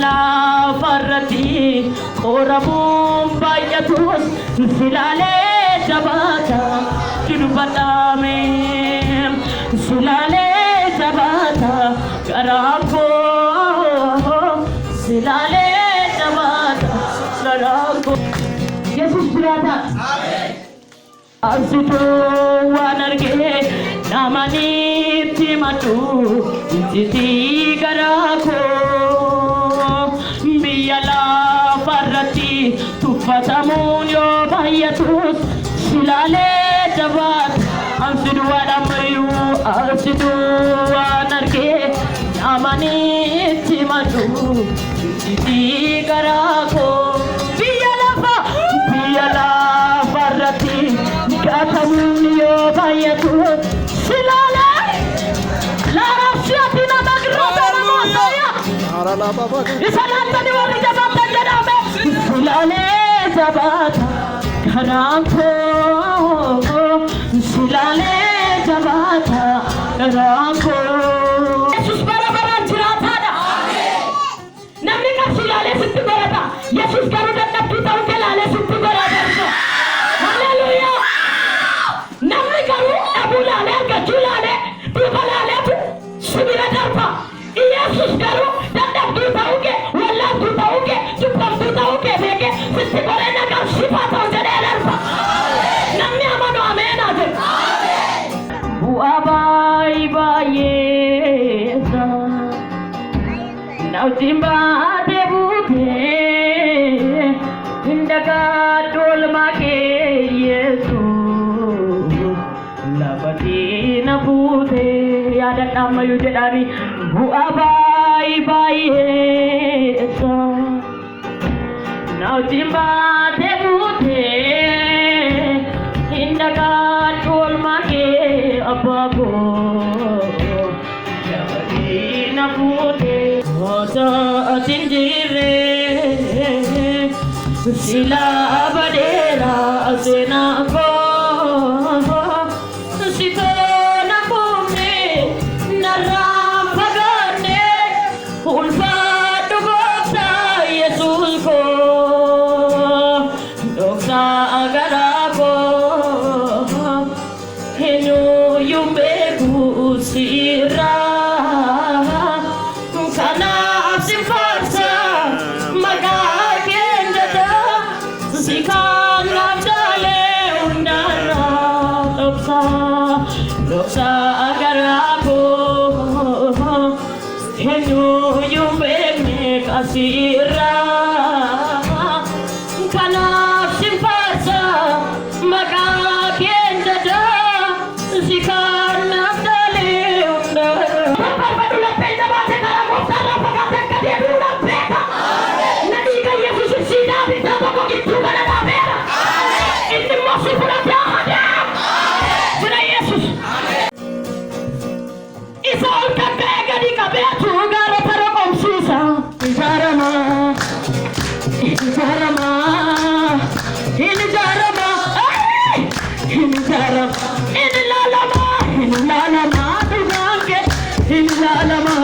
la farrati Koramum bayatus Silale jabata Kirbatame Silale jabata Karamko Silale jabata Karamko Yesus berada. Asitu wanarge namani timatu jiti garako biyala farati tufatamunyo bayatus silale jabat asitu wanamayu asitu wanarge namani timatu jiti garako biyala farati Katamunyo bayatu silale la rafshatina magrota masaya arala baba isalanta ni wali jabata jadame silale jabata karanko silale jabata karanko Yesus bara-bara jiratada amen namni ka silale sitti barata Yesus garu danna pitau kelale sitti barata haleluya Abulale, Gajulale, Bubalale, Subira Darpa, Yesus Garu, Dada Dutauke, Walla Dutauke, Tupam Dutauke, Beke, Sistiborena Gashipata, Darpa. Namni Amano Amena. Buabai Bayesa. Now Timba Debute, Indaga Dolmake, Yesu. Labadina pute ada nama yudari buabai bayesa now timba debute indaga tol mage abago labadina pute oja atinjire sila badera asena ko Doksa agar aku henyu yumbeme kasira kana simpasa maka kendada sikana dale undar padula penda bate kara mosara pagate kade dura peta nadi ka Yesus sida bitamo ko kitu kana da vera ini mosi pula tiada Juna Yesus Isol kakega di kabeh tugara taro komsisa Jarama ini jarama ini jarama ini lalama tugange ini lalama